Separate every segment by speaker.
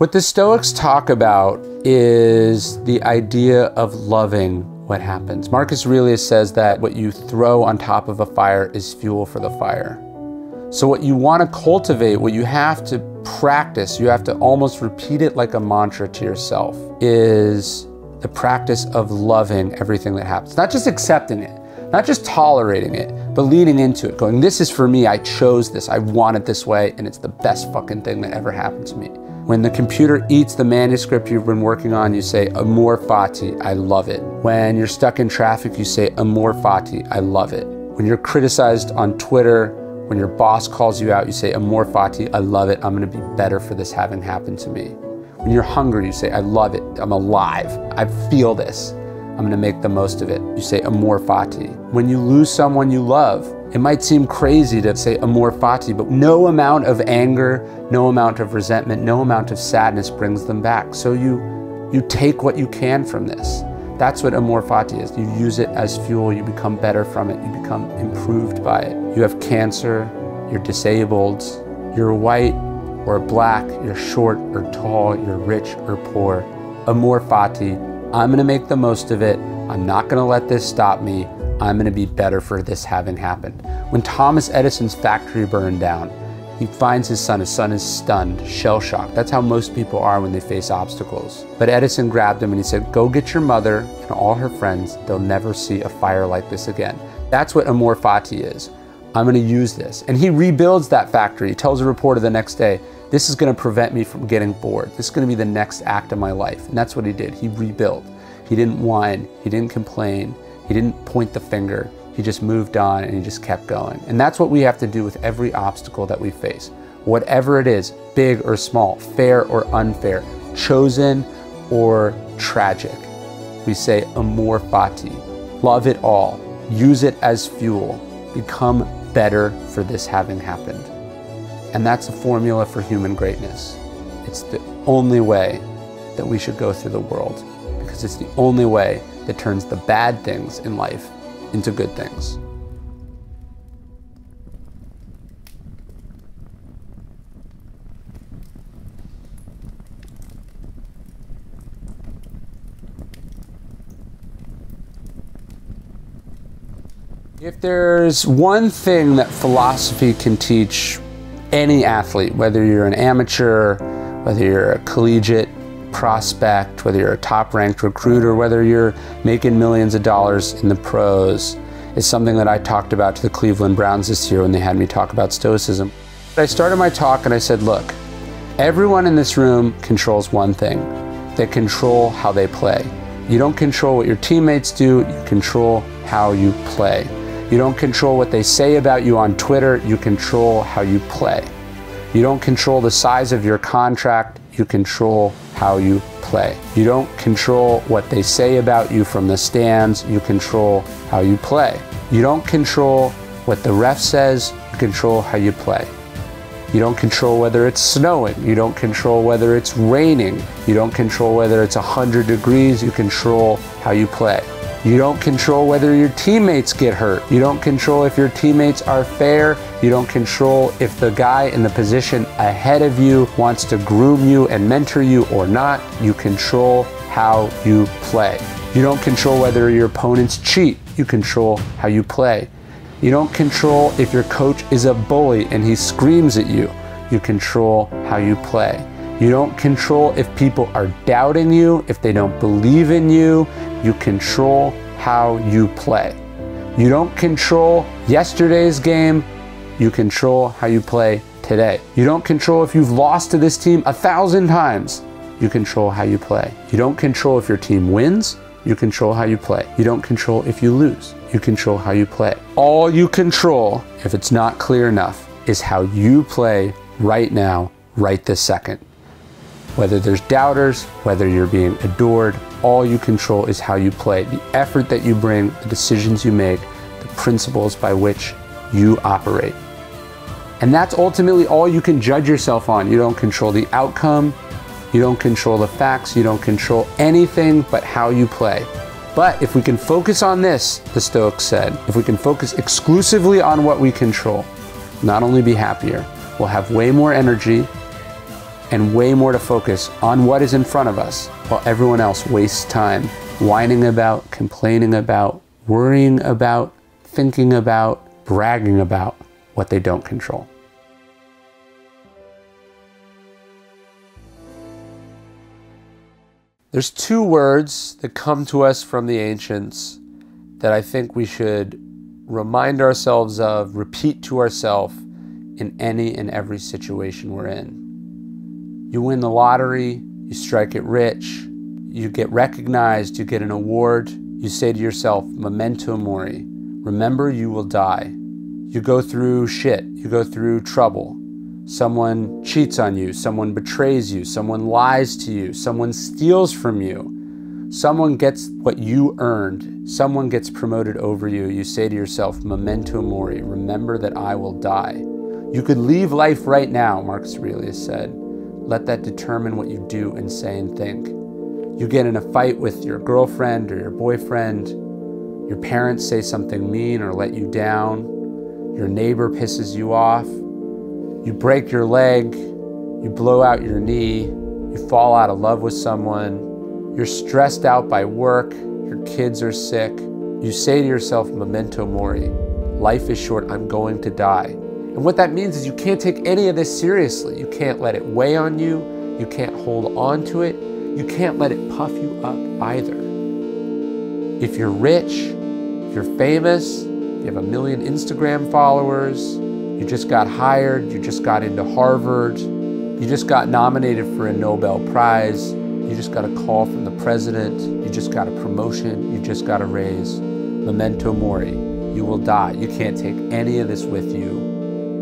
Speaker 1: What the Stoics talk about is the idea of loving what happens. Marcus Aurelius says that what you throw on top of a fire is fuel for the fire. So what you want to cultivate, what you have to practice, you have to almost repeat it like a mantra to yourself, is the practice of loving everything that happens. Not just accepting it, not just tolerating it, but leaning into it, going, this is for me, I chose this, I want it this way, and it's the best fucking thing that ever happened to me. When the computer eats the manuscript you've been working on, you say, Amor Fati, I love it. When you're stuck in traffic, you say, Amor Fati, I love it. When you're criticized on Twitter, when your boss calls you out, you say, Amor Fati, I love it. I'm gonna be better for this having happened to me. When you're hungry, you say, I love it. I'm alive. I feel this. I'm gonna make the most of it. You say, Amor Fati. When you lose someone you love, it might seem crazy to say Amor Fati, but no amount of anger, no amount of resentment, no amount of sadness brings them back. So you take what you can from this. That's what Amor Fati is. You use it as fuel, you become better from it, you become improved by it. You have cancer, you're disabled, you're white or black, you're short or tall, you're rich or poor. Amor Fati, I'm gonna make the most of it. I'm not gonna let this stop me. I'm gonna be better for this having happened. When Thomas Edison's factory burned down, he finds his son is stunned, shell-shocked. That's how most people are when they face obstacles. But Edison grabbed him and he said, go get your mother and all her friends. They'll never see a fire like this again. That's what Amor Fati is. I'm gonna use this. And he rebuilds that factory. He tells a reporter the next day, this is gonna prevent me from getting bored. This is gonna be the next act of my life. And that's what he did. He rebuilt. He didn't whine, he didn't complain, he didn't point the finger. He just moved on and he just kept going. And that's what we have to do with every obstacle that we face. Whatever it is, big or small, fair or unfair, chosen or tragic. We say Amor Fati. Love it all. Use it as fuel. Become better for this having happened. And that's a formula for human greatness. It's the only way that we should go through the world, because it's the only way that turns the bad things in life into good things. If there's one thing that philosophy can teach any athlete, whether you're an amateur, whether you're a collegiate prospect, whether you're a top-ranked recruiter, whether you're making millions of dollars in the pros, is something that I talked about to the Cleveland Browns this year when they had me talk about Stoicism. I started my talk and I said, look, everyone in this room controls one thing. They control how they play. You don't control what your teammates do, you control how you play. You don't control what they say about you on Twitter, you control how you play. You don't control the size of your contract, you control how you play. You don't control what they say about you from the stands, you control how you play. You don't control what the ref says, you control how you play. You don't control whether it's snowing, you don't control whether it's raining, you don't control whether it's 100 degrees, you control how you play. You don't control whether your teammates get hurt. You don't control if your teammates are fair. You don't control if the guy in the position ahead of you wants to groom you and mentor you or not. You control how you play. You don't control whether your opponents cheat. You control how you play. You don't control if your coach is a bully and he screams at you. You control how you play. You don't control if people are doubting you, if they don't believe in you. You control how you play. You don't control yesterday's game, you control how you play today. You don't control if you've lost to this team 1,000 times, you control how you play. You don't control if your team wins, you control how you play. You don't control if you lose, you control how you play. All you control, if it's not clear enough, is how you play right now, right this second. Whether there's doubters, whether you're being adored, all you control is how you play. The effort that you bring, the decisions you make, the principles by which you operate. And that's ultimately all you can judge yourself on. You don't control the outcome, you don't control the facts, you don't control anything but how you play. But if we can focus on this, the Stoics said, if we can focus exclusively on what we control, not only be happier, we'll have way more energy, and way more to focus on what is in front of us while everyone else wastes time whining about, complaining about, worrying about, thinking about, bragging about what they don't control. There's two words that come to us from the ancients that I think we should remind ourselves of, repeat to ourselves in any and every situation we're in. You win the lottery, you strike it rich, you get recognized, you get an award, you say to yourself, Memento Mori, remember you will die. You go through shit, you go through trouble. Someone cheats on you, someone betrays you, someone lies to you, someone steals from you, someone gets what you earned, someone gets promoted over you. You say to yourself, Memento Mori, remember that I will die. You could leave life right now, Marcus Aurelius said. Let that determine what you do and say and think. You get in a fight with your girlfriend or your boyfriend, your parents say something mean or let you down, your neighbor pisses you off, you break your leg, you blow out your knee, you fall out of love with someone, you're stressed out by work, your kids are sick. You say to yourself, Memento Mori, life is short, I'm going to die. And what that means is you can't take any of this seriously. You can't let it weigh on you, you can't hold on to it, you can't let it puff you up either. If you're rich, if you're famous, you have 1 million Instagram followers, you just got hired, you just got into Harvard, you just got nominated for a Nobel Prize, you just got a call from the president, you just got a promotion, you just got a raise. Memento Mori, you will die. You can't take any of this with you.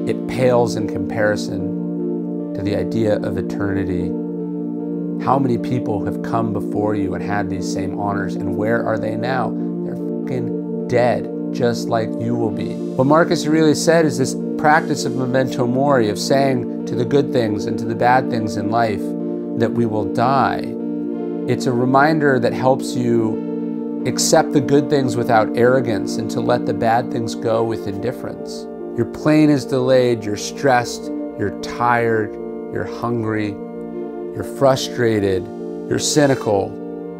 Speaker 1: It pales in comparison to the idea of eternity. How many people have come before you and had these same honors, and where are they now? They're fucking dead, just like you will be. What Marcus Aurelius said is this practice of Memento Mori, of saying to the good things and to the bad things in life that we will die. It's a reminder that helps you accept the good things without arrogance and to let the bad things go with indifference. Your plane is delayed, you're stressed, you're tired, you're hungry, you're frustrated, you're cynical.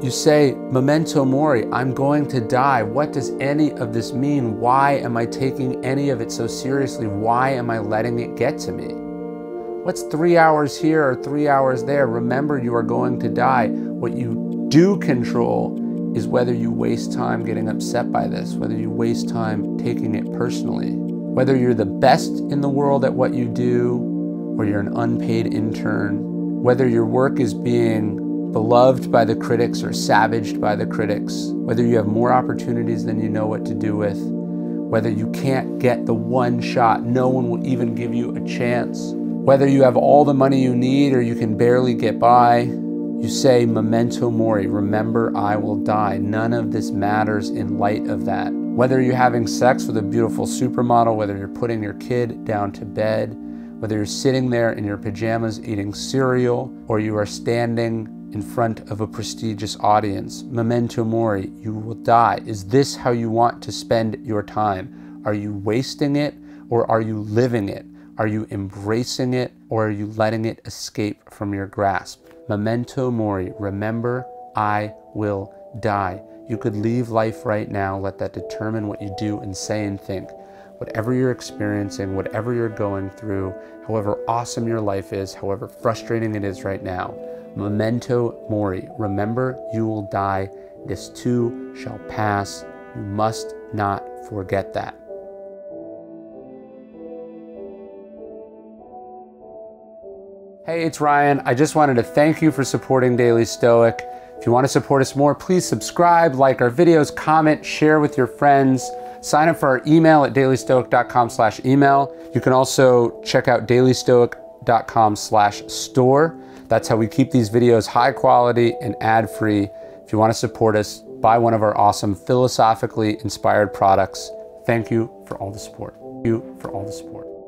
Speaker 1: You say, Memento Mori, I'm going to die. What does any of this mean? Why am I taking any of it so seriously? Why am I letting it get to me? What's 3 hours here or 3 hours there? Remember, you are going to die. What you do control is whether you waste time getting upset by this, whether you waste time taking it personally, whether you're the best in the world at what you do, or you're an unpaid intern, whether your work is being beloved by the critics or savaged by the critics, whether you have more opportunities than you know what to do with, whether you can't get the one shot, no one will even give you a chance, whether you have all the money you need or you can barely get by, you say, Memento Mori, remember I will die. None of this matters in light of that. Whether you're having sex with a beautiful supermodel, whether you're putting your kid down to bed, whether you're sitting there in your pajamas eating cereal, or you are standing in front of a prestigious audience, Memento Mori, you will die. Is this how you want to spend your time? Are you wasting it, or are you living it? Are you embracing it, or are you letting it escape from your grasp? Memento Mori, remember, I will die. You could leave life right now, let that determine what you do and say and think. Whatever you're experiencing, whatever you're going through, however awesome your life is, however frustrating it is right now, Memento Mori, remember you will die. This too shall pass. You must not forget that. Hey, it's Ryan. I just wanted to thank you for supporting Daily Stoic. If you want to support us more, please subscribe, like our videos, comment, share with your friends. Sign up for our email at dailystoic.com/email. You can also check out dailystoic.com/store. That's how we keep these videos high quality and ad-free. If you want to support us, buy one of our awesome philosophically inspired products. Thank you for all the support. Thank you for all the support.